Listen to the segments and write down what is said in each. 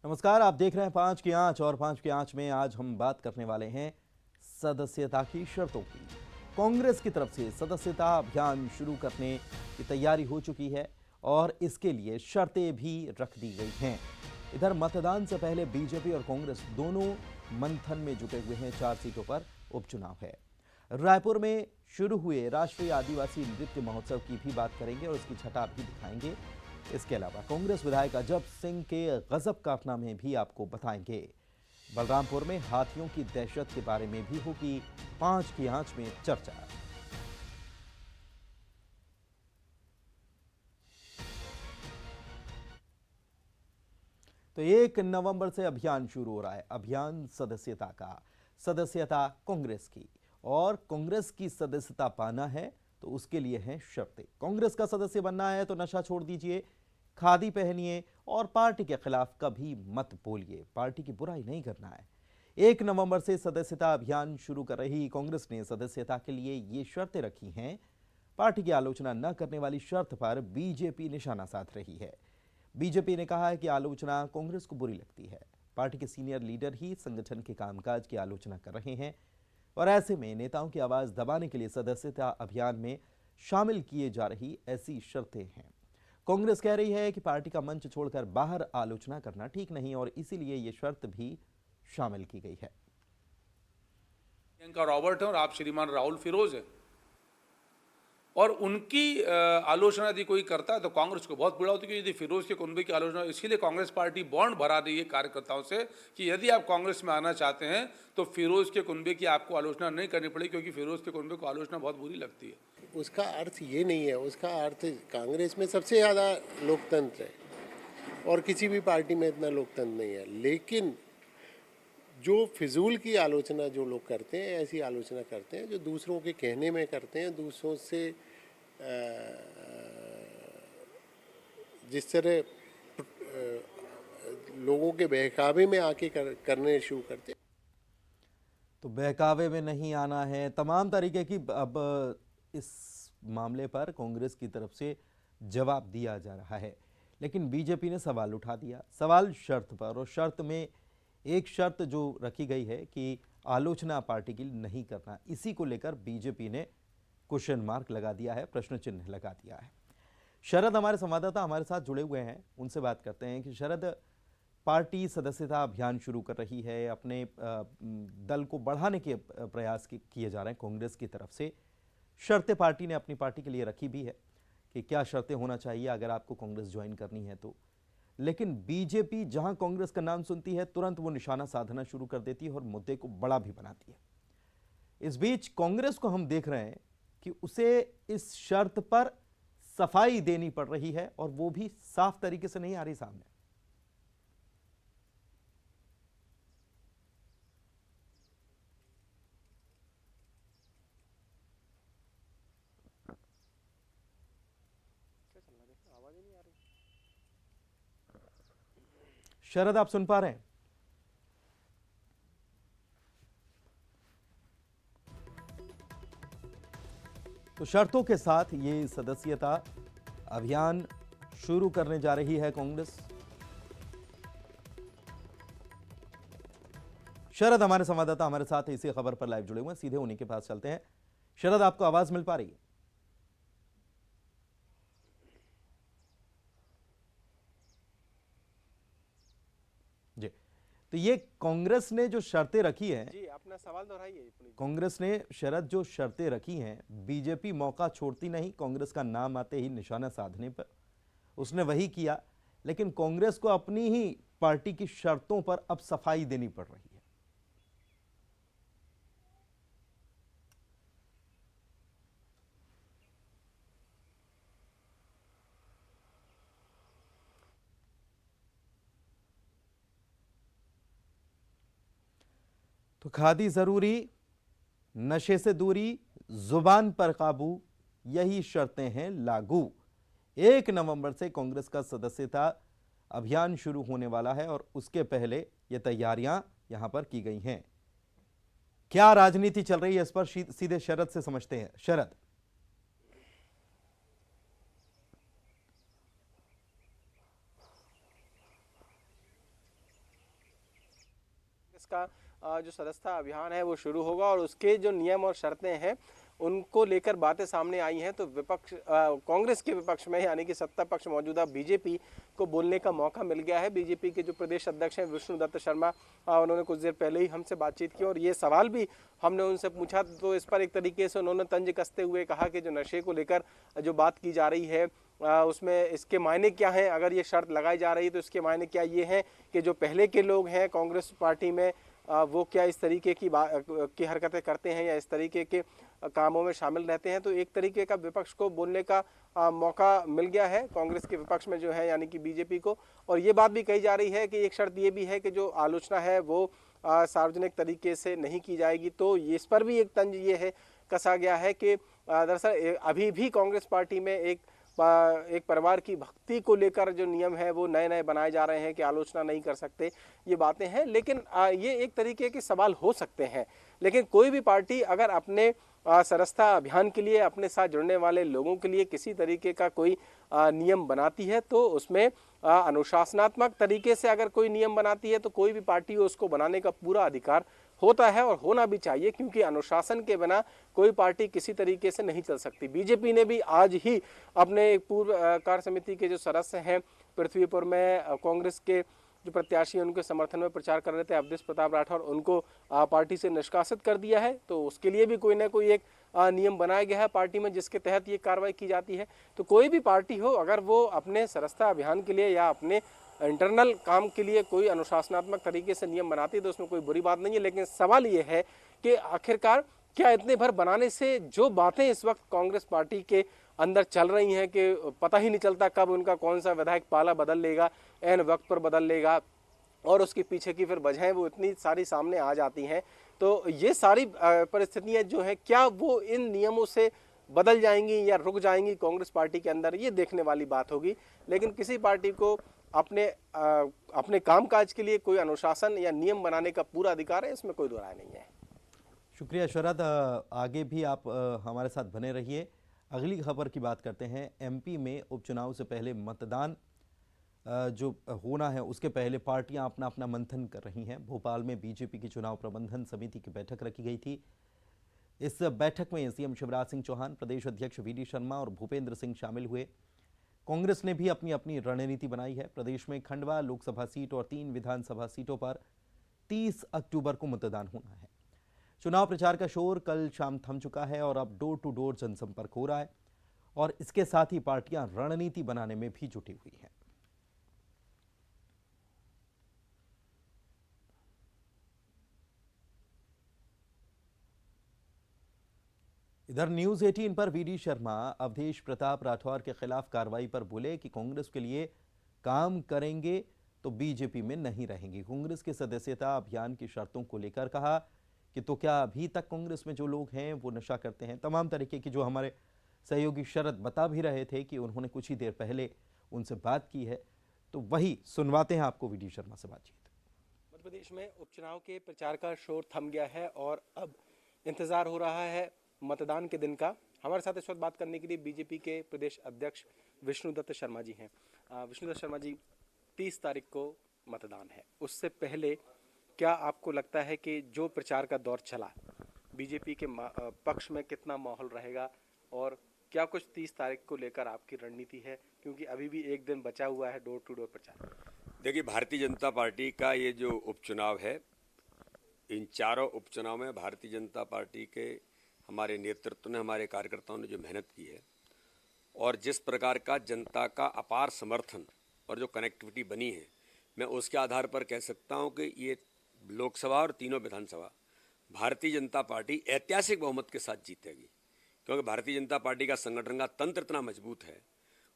नमस्कार, आप देख रहे हैं 5 की आंच और 5 की आंच में आज हम बात करने वाले हैं सदस्यता की शर्तों की। कांग्रेस की तरफ से सदस्यता अभियान शुरू करने की तैयारी हो चुकी है और इसके लिए शर्तें भी रख दी गई हैं। इधर मतदान से पहले बीजेपी और कांग्रेस दोनों मंथन में जुटे हुए हैं। 4 सीटों पर उपचुनाव है। रायपुर में शुरू हुए राष्ट्रीय आदिवासी नृत्य महोत्सव की भी बात करेंगे और उसकी छटा भी दिखाएंगे। इसके अलावा कांग्रेस विधायक अजब सिंह के गजब कारनामे भी आपको बताएंगे। बलरामपुर में हाथियों की दहशत के बारे में भी होगी 5 की आंच में चर्चा। तो 1 नवंबर से अभियान शुरू हो रहा है। अभियान सदस्यता का, सदस्यता कांग्रेस की, और कांग्रेस की सदस्यता पाना है तो उसके लिए हैं शर्तें। कांग्रेस का सदस्य बनना है तो नशा छोड़ दीजिए, खादी पहनिए और पार्टी के खिलाफ कभी मत बोलिए। पार्टी की बुराई नहीं करना है। 1 नवंबर से सदस्यता अभियान शुरू कर रही कांग्रेस ने सदस्यता के लिए ये शर्तें रखी हैं। पार्टी की आलोचना न करने वाली शर्त पर बीजेपी निशाना साध रही है। बीजेपी ने कहा है कि आलोचना कांग्रेस को बुरी लगती है। पार्टी के सीनियर लीडर ही संगठन के कामकाज की आलोचना कर रहे हैं और ऐसे में नेताओं की आवाज दबाने के लिए सदस्यता अभियान में शामिल किए जा रही ऐसी शर्तें हैं। कांग्रेस कह रही है कि पार्टी का मंच छोड़कर बाहर आलोचना करना ठीक नहीं और इसीलिए यह शर्त भी शामिल की गई है। प्रियंका रॉबर्ट है और आप श्रीमान राहुल फिरोज है और उनकी आलोचना यदि कोई करता है तो कांग्रेस को बहुत बुरा होती है। क्योंकि यदि फिरोज के कुनबे की आलोचना, इसीलिए कांग्रेस पार्टी बॉन्ड भरा रही है कार्यकर्ताओं से कि यदि आप कांग्रेस में आना चाहते हैं तो फिरोज के कुनबे की आपको आलोचना नहीं करनी पड़ेगी, क्योंकि फिरोज के कुनबे को आलोचना बहुत बुरी लगती है। उसका अर्थ ये नहीं है, उसका अर्थ कांग्रेस में सबसे ज़्यादा लोकतंत्र है और किसी भी पार्टी में इतना लोकतंत्र नहीं है। लेकिन जो फिजूल की आलोचना जो लोग करते हैं, ऐसी आलोचना करते हैं जो दूसरों के कहने में करते हैं, दूसरों से जिस तरह लोगों के बहकावे में आके करने शुरू करते हैं। तो बहकावे में नहीं आना है, तमाम तरीके की अब इस मामले पर कांग्रेस की तरफ से जवाब दिया जा रहा है। लेकिन बीजेपी ने सवाल उठा दिया, सवाल शर्त पर, और शर्त में एक शर्त जो रखी गई है कि आलोचना पार्टी की नहीं करना। इसी को लेकर बीजेपी ने क्वेश्चन मार्क लगा दिया है, प्रश्न चिन्ह लगा दिया है। शरद हमारे संवाददाता हमारे साथ जुड़े हुए हैं, उनसे बात करते हैं कि शरद, पार्टी सदस्यता अभियान शुरू कर रही है, अपने दल को बढ़ाने के प्रयास किए जा रहे हैं कांग्रेस की तरफ से। शर्तें पार्टी ने अपनी पार्टी के लिए रखी भी है कि क्या शर्तें होना चाहिए अगर आपको कांग्रेस ज्वाइन करनी है तो। लेकिन बीजेपी जहां कांग्रेस का नाम सुनती है तुरंत वो निशाना साधना शुरू कर देती है और मुद्दे को बड़ा भी बनाती है। इस बीच कांग्रेस को हम देख रहे हैं कि उसे इस शर्त पर सफाई देनी पड़ रही है और वो भी साफ तरीके से नहीं आ रही सामने। शरद, आप सुन पा रहे हैं? तो शर्तों के साथ ये सदस्यता अभियान शुरू करने जा रही है कांग्रेस। शरद हमारे संवाददाता हमारे साथ इसी खबर पर लाइव जुड़े हुए हैं, सीधे उन्हीं के पास चलते हैं। शरद, आपको आवाज मिल पा रही है? जी, तो ये कांग्रेस ने जो शर्तें रखी हैं, जी अपना सवाल दोहराइए। कांग्रेस ने शरद जो शर्तें रखी हैं, बीजेपी मौका छोड़ती नहीं। कांग्रेस का नाम आते ही निशाना साधने पर उसने वही किया। लेकिन कांग्रेस को अपनी ही पार्टी की शर्तों पर अब सफाई देनी पड़ रही है। तो खादी जरूरी, नशे से दूरी, जुबान पर काबू, यही शर्तें हैं लागू। 1 नवंबर से कांग्रेस का सदस्यता अभियान शुरू होने वाला है और उसके पहले ये तैयारियां यहां पर की गई हैं। क्या राजनीति चल रही है इस पर सीधे शरद से समझते हैं। शरद, विपक्ष का जो सदस्यता अभियान है वो शुरू होगा और उसके जो नियम और शर्तें हैं उनको लेकर बातें सामने आई हैं। तो विपक्ष कांग्रेस के विपक्ष में यानी कि सत्ता पक्ष मौजूदा बीजेपी को बोलने का मौका मिल गया है। बीजेपी के जो प्रदेश अध्यक्ष हैं विष्णु दत्त शर्मा, उन्होंने कुछ देर पहले ही हमसे बातचीत की और ये सवाल भी हमने उनसे पूछा तो इस पर एक तरीके से उन्होंने तंज कसते हुए कहा कि जो नशे को लेकर जो बात की जा रही है उसमें इसके मायने क्या हैं। अगर ये शर्त लगाई जा रही है तो इसके मायने क्या ये हैं कि जो पहले के लोग हैं कांग्रेस पार्टी में वो क्या इस तरीके की हरकतें करते हैं या इस तरीके के कामों में शामिल रहते हैं। तो एक तरीके का विपक्ष को बोलने का मौका मिल गया है कांग्रेस के विपक्ष में जो है यानी कि बीजेपी को। और ये बात भी कही जा रही है कि एक शर्त ये भी है कि जो आलोचना है वो सार्वजनिक तरीके से नहीं की जाएगी। तो इस पर भी एक तंज ये है कसा गया है कि दरअसल अभी भी कांग्रेस पार्टी में एक परिवार की भक्ति को लेकर जो नियम है वो नए नए बनाए जा रहे हैं कि आलोचना नहीं कर सकते, ये बातें हैं। लेकिन ये एक तरीके के सवाल हो सकते हैं। लेकिन कोई भी पार्टी अगर अपने सदस्यता अभियान के लिए अपने साथ जुड़ने वाले लोगों के लिए किसी तरीके का कोई नियम बनाती है तो उसमें अनुशासनात्मक तरीके से अगर कोई नियम बनाती है तो कोई भी पार्टी हो उसको बनाने का पूरा अधिकार होता है और होना भी चाहिए, क्योंकि अनुशासन के बिना कोई पार्टी किसी तरीके से नहीं चल सकती। बीजेपी ने भी आज ही अपने एक पूर्व कार्य समिति के जो सदस्य हैं पृथ्वीपुर में कांग्रेस के जो प्रत्याशी हैं उनके समर्थन में प्रचार कर रहे थे अवधेश प्रताप राठौर, उनको पार्टी से निष्कासित कर दिया है। तो उसके लिए भी कोई ना कोई एक नियम बनाया गया है पार्टी में जिसके तहत ये कार्रवाई की जाती है। तो कोई भी पार्टी हो अगर वो अपने सदस्यता अभियान के लिए या अपने इंटरनल काम के लिए कोई अनुशासनात्मक तरीके से नियम बनाती है तो उसमें कोई बुरी बात नहीं है। लेकिन सवाल ये है कि आखिरकार क्या इतने भर बनाने से जो बातें इस वक्त कांग्रेस पार्टी के अंदर चल रही हैं कि पता ही नहीं चलता कब उनका कौन सा विधायक पाला बदल लेगा, एन वक्त पर बदल लेगा और उसके पीछे की फिर वजहें वो इतनी सारी सामने आ जाती हैं। तो ये सारी परिस्थितियां जो हैं क्या वो इन नियमों से बदल जाएंगी या रुक जाएंगी कांग्रेस पार्टी के अंदर, ये देखने वाली बात होगी। लेकिन किसी पार्टी को अपने कामकाज के लिए कोई अनुशासन या नियम बनाने का पूरा अधिकार है, इसमें कोई दो राय नहीं है। शुक्रिया शरद, आगे भी आप हमारे साथ बने रहिए। अगली खबर की बात करते हैं। एमपी में उपचुनाव से पहले मतदान जो होना है उसके पहले पार्टियां अपना अपना मंथन कर रही हैं। भोपाल में बीजेपी की चुनाव प्रबंधन समिति की बैठक रखी गई थी। इस बैठक में सीएम शिवराज सिंह चौहान, प्रदेश अध्यक्ष वी.डी. शर्मा और भूपेंद्र सिंह शामिल हुए। कांग्रेस ने भी अपनी अपनी रणनीति बनाई है। प्रदेश में खंडवा लोकसभा सीट और 3 विधानसभा सीटों पर 30 अक्टूबर को मतदान होना है। चुनाव प्रचार का शोर कल शाम थम चुका है और अब डोर टू डोर जनसंपर्क हो रहा है और इसके साथ ही पार्टियां रणनीति बनाने में भी जुटी हुई हैं। इधर न्यूज 18 पर वी.डी. शर्मा अवधेश प्रताप राठौर के खिलाफ कार्रवाई पर बोले कि कांग्रेस के लिए काम करेंगे तो बीजेपी में नहीं रहेंगे। कांग्रेस के सदस्यता अभियान की शर्तों को लेकर कहा कि तो क्या अभी तक कांग्रेस में जो लोग हैं वो नशा करते हैं। तमाम तरीके की जो हमारे सहयोगी शरद बता भी रहे थे कि उन्होंने कुछ ही देर पहले उनसे बात की है, तो वही सुनवाते हैं आपको वी.डी. शर्मा से बातचीत। मध्य प्रदेश में उपचुनाव के प्रचार का शोर थम गया है और अब इंतजार हो रहा है मतदान के दिन का। हमारे साथ इस वक्त बात करने के लिए बीजेपी के प्रदेश अध्यक्ष विष्णु दत्त शर्मा जी हैं। विष्णु दत्त शर्मा जी, 30 तारीख को मतदान है, उससे पहले क्या आपको लगता है कि जो प्रचार का दौर चला बीजेपी के पक्ष में कितना माहौल रहेगा और क्या कुछ 30 तारीख को लेकर आपकी रणनीति है, क्योंकि अभी भी एक दिन बचा हुआ है डोर टू डोर प्रचार? देखिए, भारतीय जनता पार्टी का ये जो उपचुनाव है, इन चारों उपचुनाव में भारतीय जनता पार्टी के हमारे नेतृत्व ने, हमारे कार्यकर्ताओं ने जो मेहनत की है और जिस प्रकार का जनता का अपार समर्थन और जो कनेक्टिविटी बनी है, मैं उसके आधार पर कह सकता हूं कि ये लोकसभा और तीनों विधानसभा भारतीय जनता पार्टी ऐतिहासिक बहुमत के साथ जीतेगी, क्योंकि भारतीय जनता पार्टी का संगठन का तंत्र इतना मजबूत है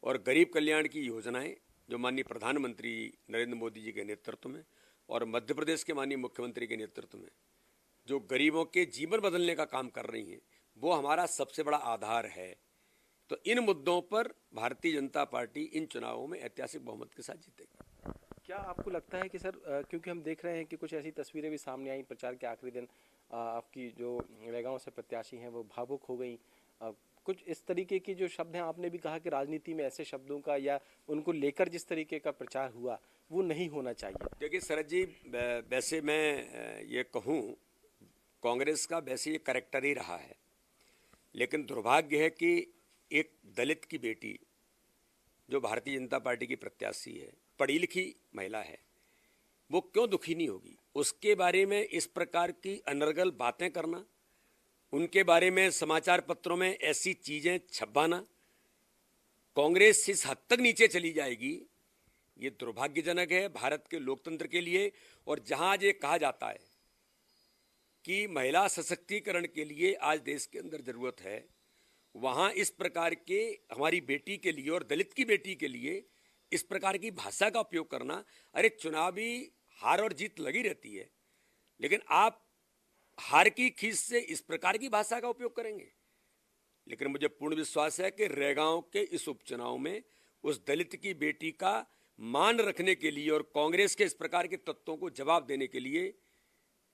और गरीब कल्याण की योजनाएं जो माननीय प्रधानमंत्री नरेंद्र मोदी जी के नेतृत्व में और मध्य प्रदेश के माननीय मुख्यमंत्री के नेतृत्व में जो गरीबों के जीवन बदलने का काम कर रही हैं, वो हमारा सबसे बड़ा आधार है। तो इन मुद्दों पर भारतीय जनता पार्टी इन चुनावों में ऐतिहासिक बहुमत के साथ जीतेगी। क्या आपको लगता है कि सर, क्योंकि हम देख रहे हैं कि कुछ ऐसी तस्वीरें भी सामने आई प्रचार के आखिरी दिन, आपकी जो रेगांव से प्रत्याशी हैं वो भावुक हो गई, कुछ इस तरीके की जो शब्द हैं, आपने भी कहा कि राजनीति में ऐसे शब्दों का या उनको लेकर जिस तरीके का प्रचार हुआ वो नहीं होना चाहिए। देखिए शरद जी, वैसे मैं ये कहूँ, कांग्रेस का वैसे ये करैक्टर ही रहा है, लेकिन दुर्भाग्य है कि एक दलित की बेटी जो भारतीय जनता पार्टी की प्रत्याशी है, पढ़ी लिखी महिला है, वो क्यों दुखी नहीं होगी। उसके बारे में इस प्रकार की अनर्गल बातें करना, उनके बारे में समाचार पत्रों में ऐसी चीजें छपवाना, कांग्रेस इस हद तक नीचे चली जाएगी, ये दुर्भाग्यजनक है भारत के लोकतंत्र के लिए। और जहां आज ये कहा जाता है कि महिला सशक्तिकरण के लिए आज देश के अंदर जरूरत है, वहां इस प्रकार के हमारी बेटी के लिए और दलित की बेटी के लिए इस प्रकार की भाषा का उपयोग करना, अरे चुनावी हार और जीत लगी रहती है, लेकिन आप हार की खींच से इस प्रकार की भाषा का उपयोग करेंगे। लेकिन मुझे पूर्ण विश्वास है कि रैगांव के इस उपचुनाव में उस दलित की बेटी का मान रखने के लिए और कांग्रेस के इस प्रकार के तत्वों को जवाब देने के लिए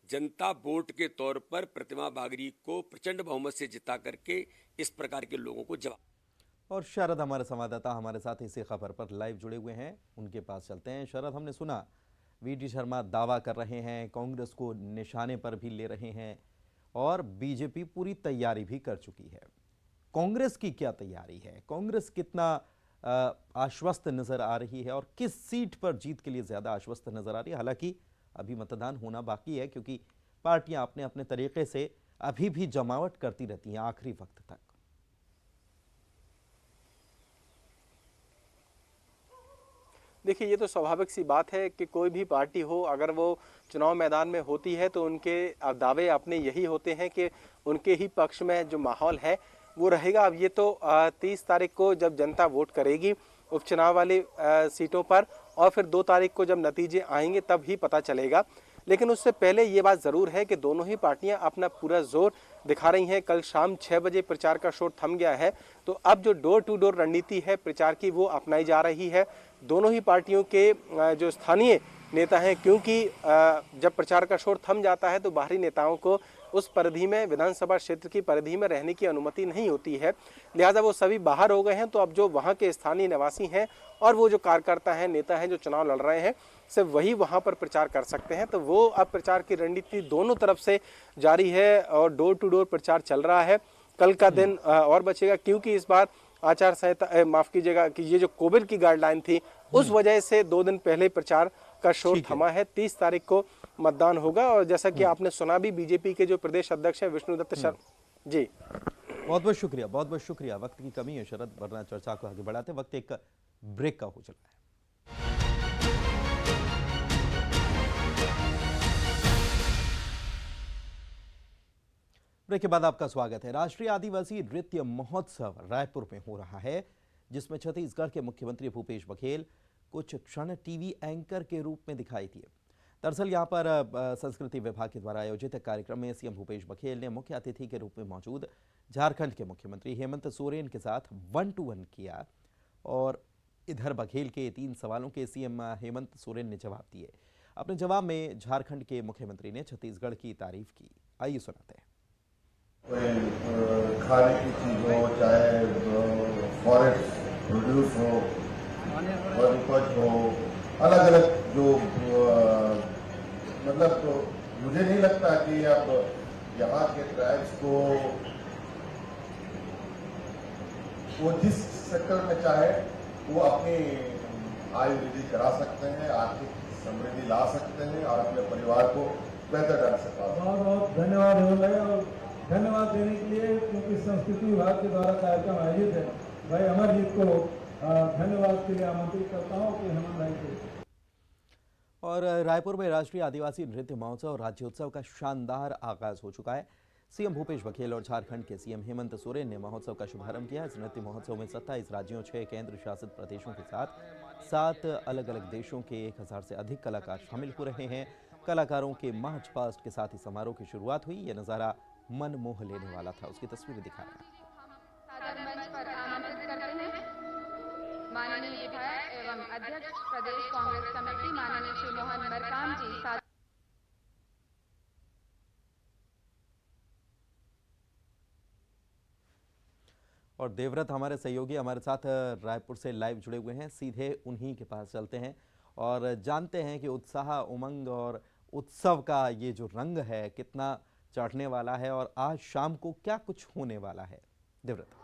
जनता वोट के तौर पर प्रतिमा बागरी को प्रचंड बहुमत से जिता करके इस प्रकार के लोगों को जवाब। और शरद हमारे संवाददाता हमारे साथ इसी खबर पर लाइव जुड़े हुए हैं, उनके पास चलते हैं। शरद, हमने सुना वीटी शर्मा दावा कर रहे हैं, कांग्रेस को निशाने पर भी ले रहे हैं और बीजेपी पूरी तैयारी भी कर चुकी है। कांग्रेस की क्या तैयारी है? कांग्रेस कितना आश्वस्त नजर आ रही है और किस सीट पर जीत के लिए ज्यादा आश्वस्त नजर आ रही है? हालांकि अभी मतदान होना बाकी है, क्योंकि पार्टियां अपने अपने तरीके से अभी भी जमावट करती रहती हैं आखिरी वक्त तक। देखिए, ये तो स्वाभाविक सी बात है कि कोई भी पार्टी हो, अगर वो चुनाव मैदान में होती है तो उनके दावे अपने यही होते हैं कि उनके ही पक्ष में जो माहौल है वो रहेगा। अब ये तो 30 तारीख को जब जनता वोट करेगी उपचुनाव वाली सीटों पर, और फिर 2 तारीख को जब नतीजे आएंगे तब ही पता चलेगा। लेकिन उससे पहले ये बात ज़रूर है कि दोनों ही पार्टियां अपना पूरा जोर दिखा रही हैं। कल शाम 6 बजे प्रचार का शोर थम गया है, तो अब जो डोर टू डोर रणनीति है प्रचार की वो अपनाई जा रही है। दोनों ही पार्टियों के जो स्थानीय नेता हैं, क्योंकि जब प्रचार का शोर थम जाता है तो बाहरी नेताओं को उस परिधि में, विधानसभा क्षेत्र की परिधि में रहने की अनुमति नहीं होती है, लिहाजा वो सभी बाहर हो गए हैं। तो अब जो वहाँ के स्थानीय निवासी हैं और वो जो कार्यकर्ता हैं, नेता हैं जो चुनाव लड़ रहे हैं, सिर्फ वही वहाँ पर प्रचार कर सकते हैं। तो वो अब प्रचार की रणनीति दोनों तरफ से जारी है और डोर टू डोर प्रचार चल रहा है। कल का दिन और बचेगा, क्योंकि इस बार आचार संहिता, माफ कीजिएगा, कि ये जो कोविड की गाइडलाइन थी उस वजह से 2 दिन पहले प्रचार का शोर थमा है। 30 तारीख को मतदान होगा। और जैसा कि आपने सुना भी, बीजेपी के जो प्रदेश अध्यक्ष हैं विष्णुदत्त शर्मा जी। बहुत बहुत शुक्रिया, बहुत बहुत शुक्रिया। वक्त की कमी है शरद, वरना चर्चा को आगे बढ़ाते वक्त एक ब्रेक का हो चला है। ब्रेक के बाद आपका स्वागत है। राष्ट्रीय आदिवासी नृत्य महोत्सव रायपुर में हो रहा है, जिसमें छत्तीसगढ़ के मुख्यमंत्री भूपेश बघेल कुछ क्षण टीवी एंकर के रूप में दिखाई दिए। दरअसल यहां पर संस्कृति विभाग के द्वारा आयोजित कार्यक्रम में सीएम भूपेश बघेल ने मुख्य अतिथि के रूप में मौजूद झारखंड के मुख्यमंत्री हेमंत सोरेन के साथ 1-to-1 किया और इधर बघेल के 3 सवालों के सीएम हेमंत सोरेन ने जवाब दिए। अपने जवाब में झारखंड के मुख्यमंत्री ने छत्तीसगढ़ की तारीफ की। आइए सुनाते हैं। खाने की चीज हो, चाहे फॉरेस्ट प्रोड्यूस हो और उपज हो, अलग अलग जो मतलब तो मुझे नहीं लगता कि अब यहाँ के ट्राइब्स को वो जिस सेक्टर में चाहे वो अपनी आय वृद्धि करा सकते हैं, आर्थिक समृद्धि ला सकते हैं और अपने परिवार को बेहतर ढंग से पाल। बहुत बहुत धन्यवाद और धन्यवाद देने के लिए, क्योंकि संस्कृति विभाग के द्वारा कार्यक्रम आयोजित है। भाई अमरजीत को धन्यवाद के लिए आमंत्रित करता हूँ कि हेमंत भाई को। और रायपुर में राष्ट्रीय आदिवासी नृत्य महोत्सव राज्योत्सव का शानदार आगाज हो चुका है। सीएम भूपेश बघेल और झारखंड के सीएम हेमंत सोरेन ने महोत्सव का शुभारंभ किया। इस नृत्य महोत्सव में 27 राज्यों, 6 केंद्र शासित प्रदेशों के साथ 7 अलग अलग देशों के 1000 से अधिक कलाकार शामिल हो रहे हैं। कलाकारों के मार्च पास्ट के साथ ही समारोह की शुरुआत हुई। यह नज़ारा मन मोह लेने वाला था, उसकी तस्वीरें दिखा रहे हैं। माननीय विधायक एवं अध्यक्ष प्रदेश कांग्रेस कमेटी माननीय श्री मोहन मरकाम जी। और देवव्रत हमारे सहयोगी हमारे साथ रायपुर से लाइव जुड़े हुए हैं। सीधे उन्हीं के पास चलते हैं और जानते हैं कि उत्साह, उमंग और उत्सव का ये जो रंग है कितना चढ़ने वाला है और आज शाम को क्या कुछ होने वाला है। देवव्रत।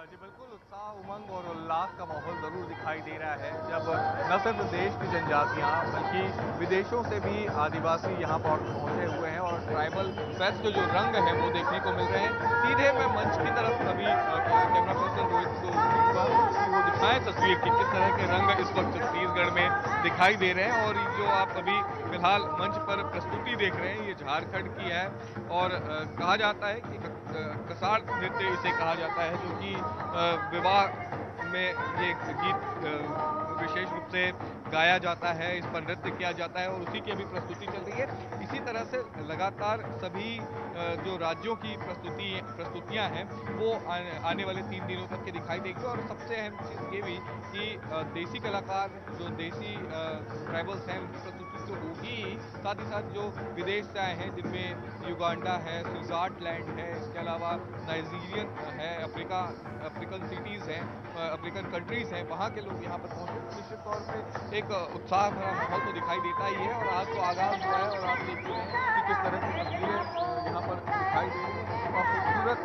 जी बिल्कुल, उत्साह, उमंग और उल्लास का माहौल जरूर दिखाई दे रहा है जब न सिर्फ देश की जनजातियां बल्कि विदेशों से भी आदिवासी यहां पर पहुंचे हुए हैं और ट्राइबल फेस्ट के जो रंग है वो देखने को मिल रहे हैं। सीधे मैं मंच की तरफ अभी कैमरा पर्सन रोहित को कहूंगा कि वो दिखाएं तस्वीर की किस तरह के रंग इस वक्त छत्तीसगढ़ में दिखाई दे रहे हैं। और जो आप अभी फिलहाल मंच पर प्रस्तुति देख रहे हैं ये झारखंड की है और कहा जाता है कि कसार नृत्य इसे कहा जाता है, जो कि विवाह में ये गीत विशेष रूप से गाया जाता है, इस पर नृत्य किया जाता है और उसी की अभी प्रस्तुति चल रही है। इसी तरह से लगातार सभी जो राज्यों की प्रस्तुतियां हैं वो आने वाले 3 दिनों तक के दिखाई देगी। और सबसे अहम चीज़ ये भी कि देसी कलाकार जो देसी ट्राइबल्स हैं उनकी प्रस्तुति तो होगी, साथ ही साथ जो विदेश से आए हैं जिनमें युगांडा है, स्विट्जरलैंड है, इसके अलावा नाइजीरियन है, अफ्रीकन सिटीज़ हैं, अफ्रीकन कंट्रीज़ हैं, वहाँ के लोग यहाँ पर पहुँचे तो निश्चित तौर पे एक उत्साह भरा माहौल तो दिखाई देता ही है। और आज तो आगाज़ हुआ है और आप देख रहे हैं कि किस तरह की तस्वीरें यहाँ पर दिखाई दे रही हैं और खूबसूरत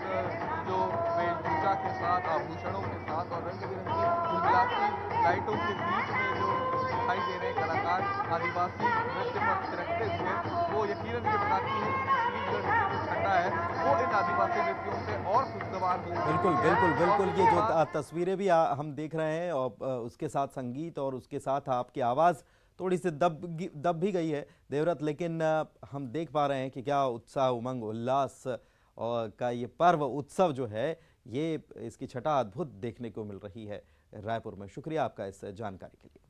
जो वेशभूषा के साथ, आभूषणों के साथ और रंग बिरंगी झिलमिलाती लाइटों के बीच में जो दिखाई दे रहे कलाकार आदिवासी नृत्य पर थिरकते हुए, वो यकीनन ये बताती है कि छत्तीसगढ़ जो झंडा है वो इन आदिवासी नृत्यों से और खुशगवार हो। बिल्कुल बिल्कुल बिल्कुल, ये जो तस्वीरें भी हम देख रहे हैं और उसके साथ संगीत और उसके साथ आपकी आवाज़ थोड़ी सी दब भी गई है देवव्रत, लेकिन हम देख पा रहे हैं कि क्या उत्साह, उमंग, उल्लास और का ये पर्व उत्सव जो है ये इसकी छटा अद्भुत देखने को मिल रही है रायपुर में। शुक्रिया आपका इस जानकारी के लिए।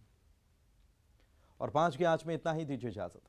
और 5 की आंच में इतना ही, दीजिए इजाजत।